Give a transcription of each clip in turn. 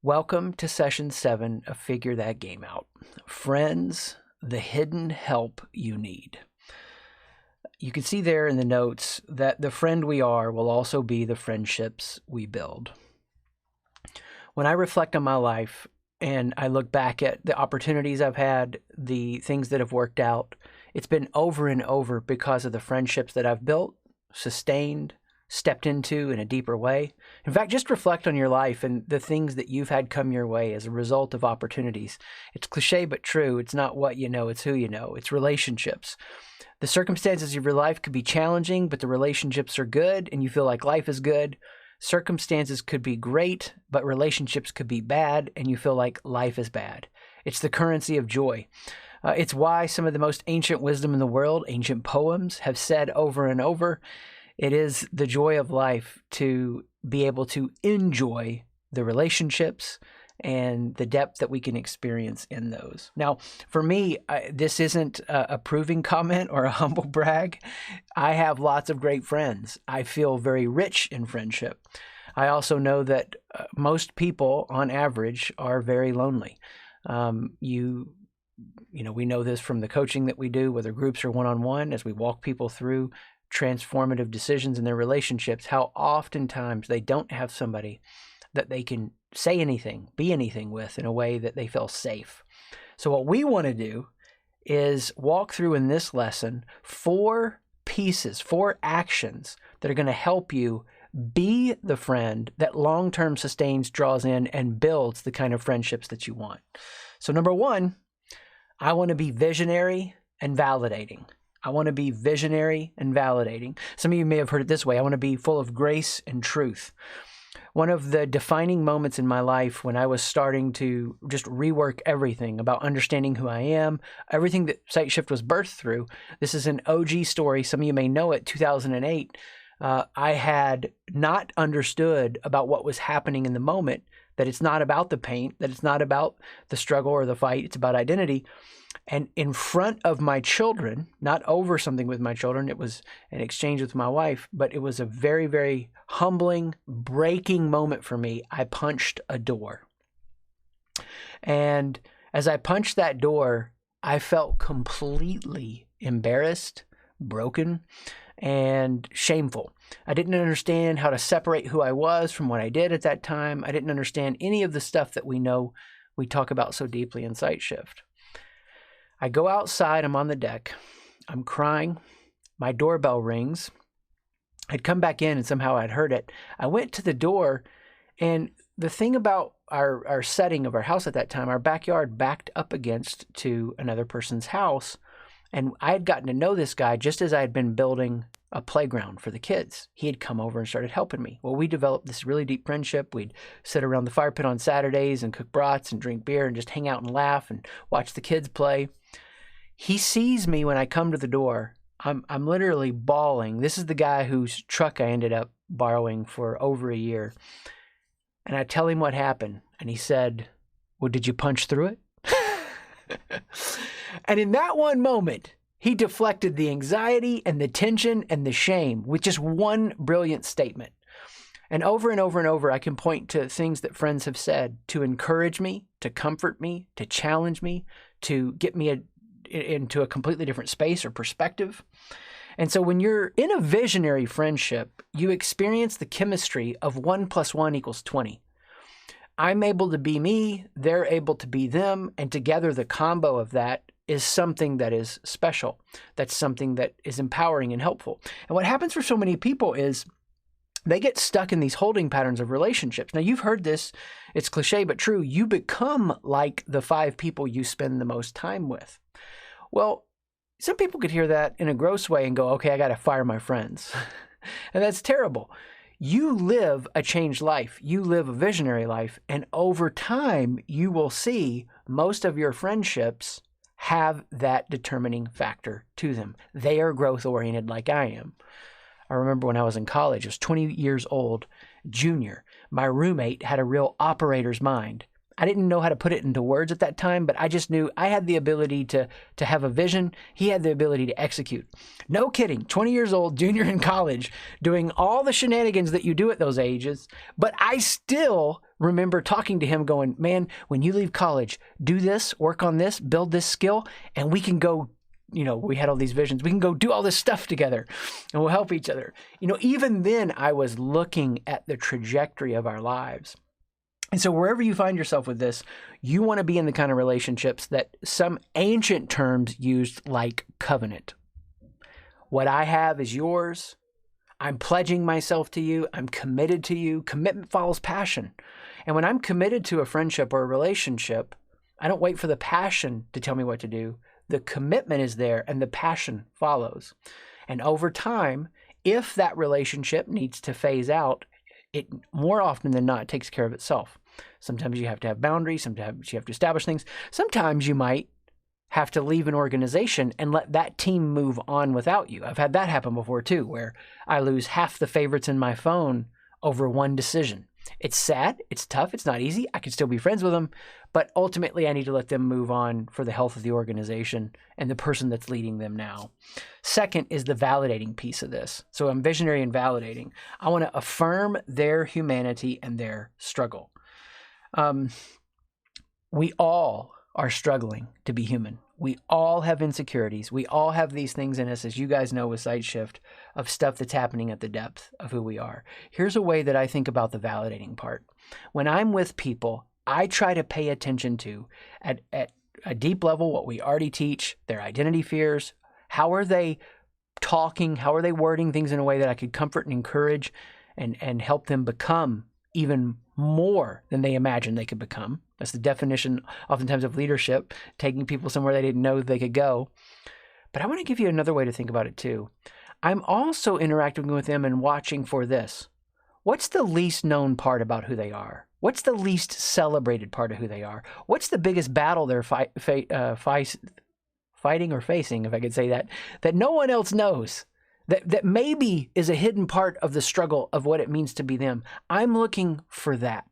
Welcome to session 7 of Figure That Game Out. Friends, the hidden help you need. You can see there in the notes that the friend we are will also be the friendships we build. When I reflect on my life and I look back at the opportunities I've had, the things that have worked out, it's been over and over because of the friendships that I've built, sustained, stepped into in a deeper way. In fact, just reflect on your life and the things that you've had come your way as a result of opportunities. It's cliche but true. It's not what you know, it's who you know. It's relationships. The circumstances of your life could be challenging, but the relationships are good and you feel like life is good. Circumstances could be great, but relationships could be bad and you feel like life is bad. It's the currency of joy. It's why some of the most ancient wisdom in the world, ancient poems, have said over and over, it is the joy of life to be able to enjoy the relationships and the depth that we can experience in those. Now, for me, this isn't a proving comment or a humble brag. I have lots of great friends. I feel very rich in friendship. I also know that most people, on average, are very lonely. We know this from the coaching that we do, whether groups or one-on-one, as we walk people through transformative decisions in their relationships, how oftentimes they don't have somebody that they can say anything, be anything with in a way that they feel safe. So what we want to do is walk through in this lesson 4 pieces, 4 actions that are going to help you be the friend that long-term sustains, draws in, and builds the kind of friendships that you want. So number 1, I want to be visionary and validating. I want to be visionary and validating. Some of you may have heard it this way. I want to be full of grace and truth. One of the defining moments in my life when I was starting to just rework everything about understanding who I am, everything that Sight Shift was birthed through. This is an OG story. Some of you may know it, 2008. I had not understood about what was happening in the moment, that it's not about the paint, that it's not about the struggle or the fight, it's about identity. And in front of my children, not over something with my children, it was an exchange with my wife, but it was a very, very humbling, breaking moment for me. I punched a door. And as I punched that door, I felt completely embarrassed, broken, and shameful. I didn't understand how to separate who I was from what I did at that time. I didn't understand any of the stuff that we know we talk about so deeply in Sight Shift. I go outside, I'm on the deck, I'm crying, my doorbell rings. I'd come back in and somehow I'd heard it. I went to the door, and the thing about our setting of our house at that time, our backyard backed up against to another person's house, and I had gotten to know this guy just as I had been building a playground for the kids. He had come over and started helping me. Well, we developed this really deep friendship. We'd sit around the fire pit on Saturdays and cook brats and drink beer and just hang out and laugh and watch the kids play. He sees me when I come to the door. I'm literally bawling. This is the guy whose truck I ended up borrowing for over a year. And I tell him what happened. And he said, "Well, did you punch through it?" And in that one moment, he deflected the anxiety and the tension and the shame with just one brilliant statement. And over and over, I can point to things that friends have said to encourage me, to comfort me, to challenge me, to get me into a completely different space or perspective. And so when you're in a visionary friendship, you experience the chemistry of 1 + 1 = 20. I'm able to be me, they're able to be them, and together the combo of that is something that is special. That's something that is empowering and helpful. And what happens for so many people is they get stuck in these holding patterns of relationships. Now, you've heard this. It's cliche but true. You become like the 5 people you spend the most time with. Well, some people could hear that in a gross way and go, okay, I got to fire my friends. And that's terrible. You live a changed life. You live a visionary life. And over time, you will see most of your friendships have that determining factor to them. They are growth oriented like I am. I remember when I was in college, I was 20 years old, junior. My roommate had a real operator's mind. I didn't know how to put it into words at that time, but I just knew I had the ability to have a vision. He had the ability to execute. No kidding, 20 years old, junior in college, doing all the shenanigans that you do at those ages. But I still remember talking to him going, man, when you leave college, do this, work on this, build this skill, and we can go, we had all these visions. We can go do all this stuff together and we'll help each other. Even then I was looking at the trajectory of our lives. And so wherever you find yourself with this, you want to be in the kind of relationships that some ancient terms used like covenant. What I have is yours. I'm pledging myself to you. I'm committed to you. Commitment follows passion. And when I'm committed to a friendship or a relationship, I don't wait for the passion to tell me what to do. The commitment is there and the passion follows. And over time, if that relationship needs to phase out, it more often than not takes care of itself. Sometimes you have to have boundaries. Sometimes you have to establish things. Sometimes you might have to leave an organization and let that team move on without you. I've had that happen before too, where I lose half the favorites in my phone over one decision. It's sad. It's tough. It's not easy. I can still be friends with them, but ultimately I need to let them move on for the health of the organization and the person that's leading them now. Second is the validating piece of this. So I'm visionary and validating. I want to affirm their humanity and their struggle. We all are struggling to be human. We all have insecurities. We all have these things in us, as you guys know with SideShift, of stuff that's happening at the depth of who we are. Here's a way that I think about the validating part. When I'm with people, I try to pay attention to, at a deep level, what we already teach, their identity fears. How are they talking? How are they wording things in a way that I could comfort and encourage and help them become even more than they imagined they could become? That's the definition oftentimes of leadership, taking people somewhere they didn't know they could go. But I want to give you another way to think about it too. I'm also interacting with them and watching for this. What's the least known part about who they are? What's the least celebrated part of who they are? What's the biggest battle they're fighting or facing, if I could say that no one else knows? That maybe is a hidden part of the struggle of what it means to be them. I'm looking for that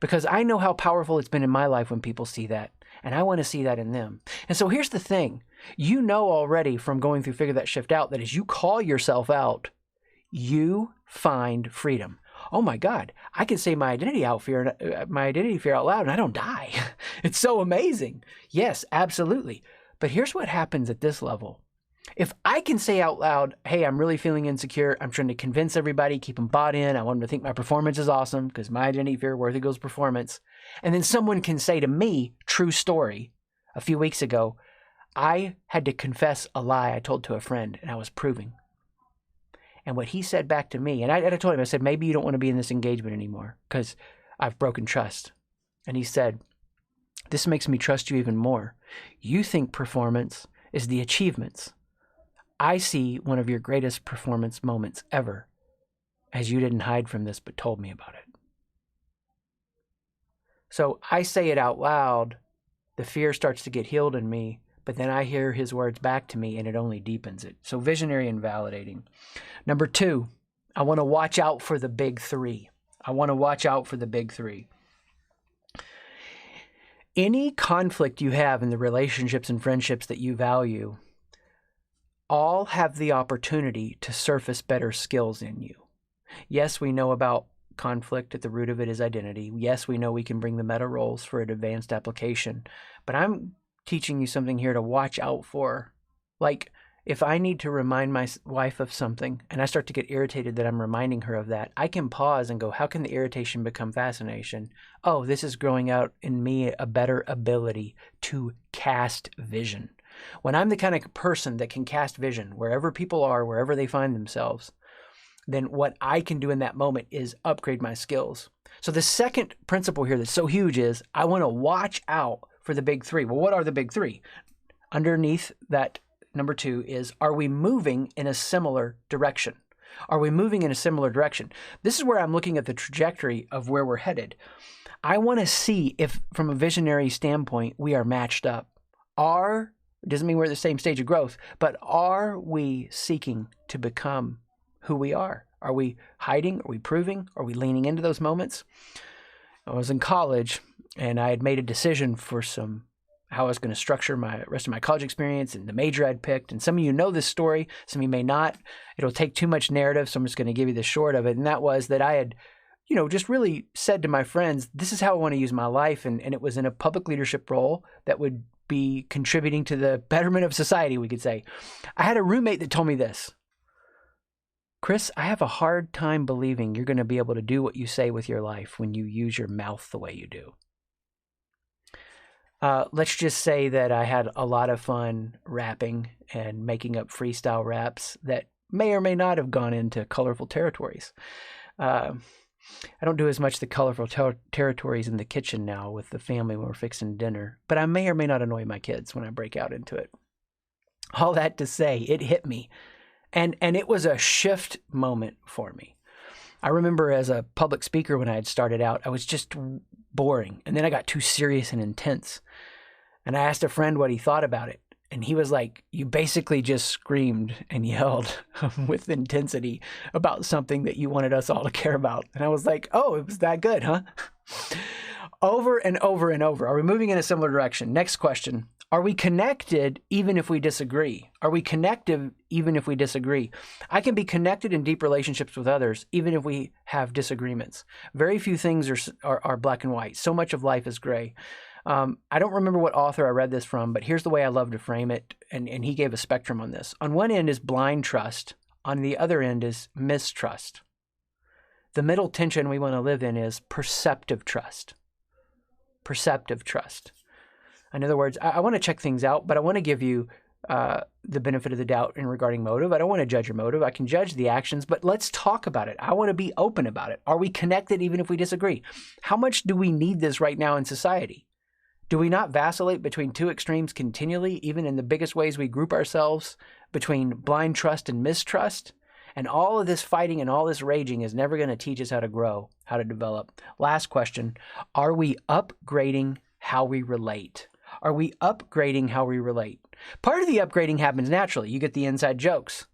because I know how powerful it's been in my life when people see that, and I want to see that in them. And so here's the thing. You know already from going through Figure That Shift Out that as you call yourself out, you find freedom. Oh my God, I can say my identity fear out loud and I don't die. It's so amazing. Yes, absolutely. But here's what happens at this level. If I can say out loud, hey, I'm really feeling insecure. I'm trying to convince everybody, keep them bought in. I want them to think my performance is awesome because my identity fear, worth equals performance. And then someone can say to me, true story, a few weeks ago, I had to confess a lie I told to a friend and I was proving. And what he said back to me, and I told him, I said, maybe you don't want to be in this engagement anymore because I've broken trust. And he said, this makes me trust you even more. You think performance is the achievements. I see one of your greatest performance moments ever as you didn't hide from this but told me about it. So I say it out loud, the fear starts to get healed in me, but then I hear his words back to me and it only deepens it. So visionary and validating. Number 2, I want to watch out for the big 3. I want to watch out for the big 3. Any conflict you have in the relationships and friendships that you value all have the opportunity to surface better skills in you. Yes, we know about conflict. At the root of it is identity. Yes, we know we can bring the meta roles for an advanced application, but I'm teaching you something here to watch out for. Like if I need to remind my wife of something and I start to get irritated that I'm reminding her of that, I can pause and go, how can the irritation become fascination? Oh, this is growing out in me a better ability to cast vision. When I'm the kind of person that can cast vision wherever people are, wherever they find themselves, then what I can do in that moment is upgrade my skills. So the second principle here that's so huge is I want to watch out for the big 3. Well, what are the big 3? Underneath that number 2 is, are we moving in a similar direction? Are we moving in a similar direction? This is where I'm looking at the trajectory of where we're headed. I want to see if, from a visionary standpoint, we are matched up. Doesn't mean we're at the same stage of growth, but are we seeking to become who we are? Are we hiding? Are we proving? Are we leaning into those moments? I was in college And I had made a decision for how I was going to structure my rest of my college experience and the major I'd picked. And some of you know this story, some of you may not. It'll take too much narrative, so I'm just going to give you the short of it. And that was that I had, just really said to my friends, this is how I want to use my life. And it was in a public leadership role that would be contributing to the betterment of society, we could say. I had a roommate that told me this: Chris, I have a hard time believing you're going to be able to do what you say with your life when you use your mouth the way you do. Let's just say that I had a lot of fun rapping and making up freestyle raps that may or may not have gone into colorful territories. I don't do as much the colorful territories in the kitchen now with the family when we're fixing dinner, but I may or may not annoy my kids when I break out into it. All that to say, it hit me. And it was a shift moment for me. I remember as a public speaker when I had started out, I was just boring. And then I got too serious and intense. And I asked a friend what he thought about it. And he was like, you basically just screamed and yelled with intensity about something that you wanted us all to care about. And I was like, oh, it was that good, huh? Over and over and over. Are we moving in a similar direction? Next question. Are we connected even if we disagree? Are we connected even if we disagree? I can be connected in deep relationships with others even if we have disagreements. Very few things are black and white. So much of life is gray. I don't remember what author I read this from, but here's the way I love to frame it, and he gave a spectrum on this. On one end is blind trust. On the other end is mistrust. The middle tension we want to live in is perceptive trust. Perceptive trust. In other words, I want to check things out, but I want to give you the benefit of the doubt in regarding motive. I don't want to judge your motive. I can judge the actions, but let's talk about it. I want to be open about it. Are we connected even if we disagree? How much do we need this right now in society? Do we not vacillate between two extremes continually, even in the biggest ways we group ourselves between blind trust and mistrust? And all of this fighting and all this raging is never going to teach us how to grow, how to develop. Last question, are we upgrading how we relate? Are we upgrading how we relate? Part of the upgrading happens naturally. You get the inside jokes.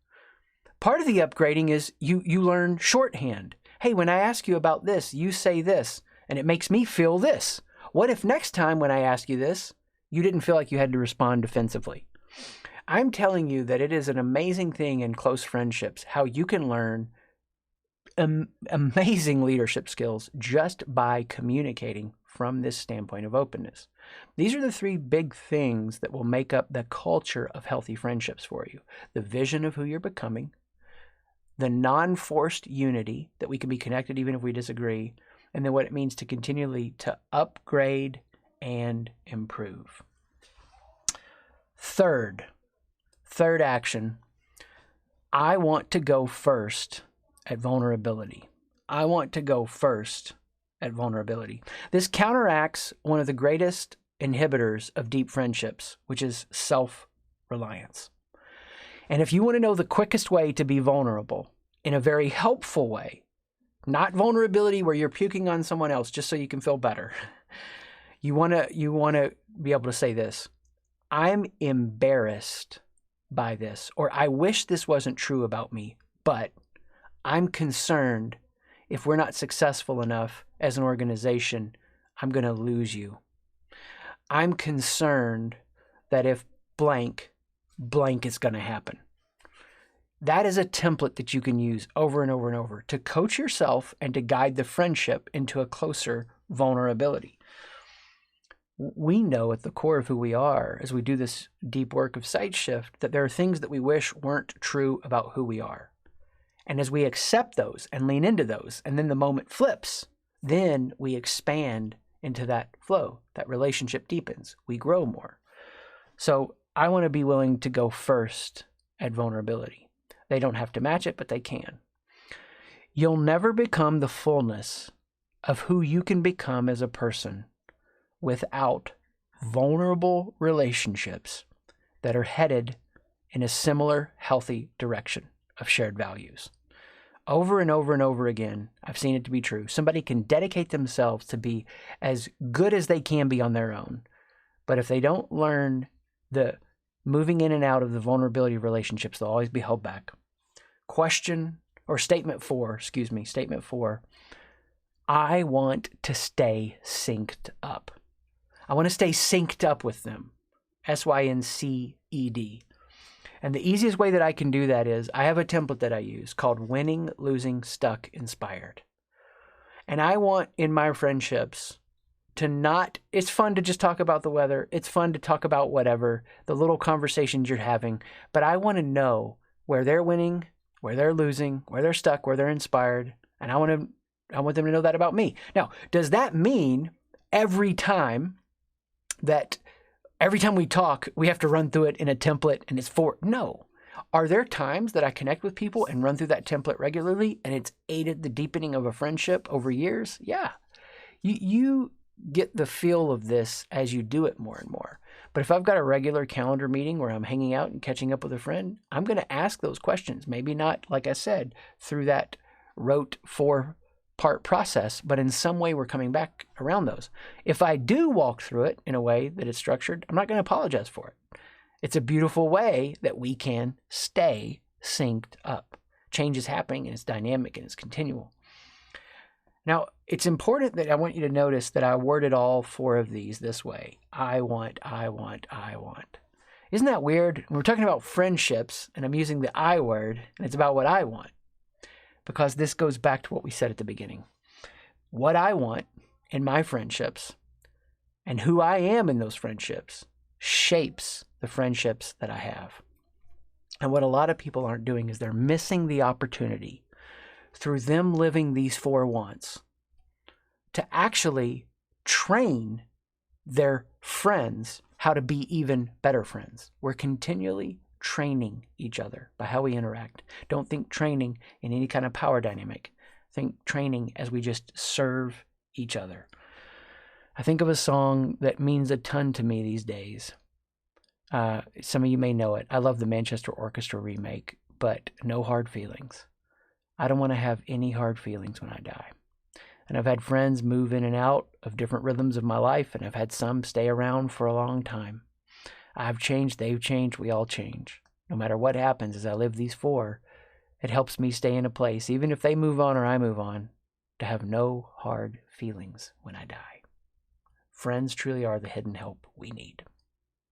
Part of the upgrading is you learn shorthand. Hey, when I ask you about this, you say this, and it makes me feel this. What if next time when I ask you this, you didn't feel like you had to respond defensively? I'm telling you that it is an amazing thing in close friendships, how you can learn amazing leadership skills just by communicating from this standpoint of openness. These are the three big things that will make up the culture of healthy friendships for you. The vision of who you're becoming, the non-forced unity that we can be connected even if we disagree, and then what it means to continually to upgrade and improve. Third action, I want to go first at vulnerability. I want to go first at vulnerability. This counteracts one of the greatest inhibitors of deep friendships, which is self-reliance. And if you want to know the quickest way to be vulnerable in a very helpful way, not vulnerability where you're puking on someone else just so you can feel better. You want to be able to say this: I'm embarrassed by this, or I wish this wasn't true about me, but I'm concerned if we're not successful enough as an organization, I'm going to lose you. I'm concerned that if blank is going to happen. That is a template that you can use over and over and over to coach yourself and to guide the friendship into a closer vulnerability. We know at the core of who we are, as we do this deep work of sight shift, that there are things that we wish weren't true about who we are. And as we accept those and lean into those, and then the moment flips, then we expand into that flow. That relationship deepens. We grow more. So I want to be willing to go first at vulnerability. They don't have to match it, but they can. You'll never become the fullness of who you can become as a person without vulnerable relationships that are headed in a similar healthy direction of shared values. Over and over and over again, I've seen it to be true. Somebody can dedicate themselves to be as good as they can be on their own, but if they don't learn the moving in and out of the vulnerability of relationships, they'll always be held back. Statement four. I want to stay synced up. I want to stay synced up with them. SYNCED. And the easiest way that I can do that is I have a template that I use called Winning, Losing, Stuck, Inspired. And I want in my friendships to not, it's fun to just talk about the weather. It's fun to talk about whatever, the little conversations you're having. But I want to know where they're winning, where they're losing, where they're stuck, where they're inspired. And I want them to know that about me. Now, does that mean every time we talk, we have to run through it in a template and it's for? No. Are there times that I connect with people and run through that template regularly and it's aided the deepening of a friendship over years? Yeah. You get the feel of this as you do it more and more. But if I've got a regular calendar meeting where I'm hanging out and catching up with a friend, I'm going to ask those questions. Maybe not, like I said, through that rote 4-part process, but in some way we're coming back around those. If I do walk through it in a way that is structured, I'm not going to apologize for it. It's a beautiful way that we can stay synced up. Change is happening and it's dynamic and it's continual. Now, it's important that I want you to notice that I worded all 4 of these this way. I want, I want, I want. Isn't that weird? We're talking about friendships and I'm using the I word and it's about what I want. Because this goes back to what we said at the beginning. What I want in my friendships and who I am in those friendships shapes the friendships that I have. And what a lot of people aren't doing is they're missing the opportunity through them living these 4 wants to actually train their friends how to be even better friends. We're continually training each other by how we interact. Don't think training in any kind of power dynamic. Think training as we just serve each other. I think of a song that means a ton to me these days. Some of you may know it. I love the Manchester Orchestra remake, but No Hard Feelings. I don't want to have any hard feelings when I die. And I've had friends move in and out of different rhythms of my life, and I've had some stay around for a long time. I've changed, they've changed, we all change. No matter what happens as I live these 4, it helps me stay in a place, even if they move on or I move on, to have no hard feelings when I die. Friends truly are the hidden help we need.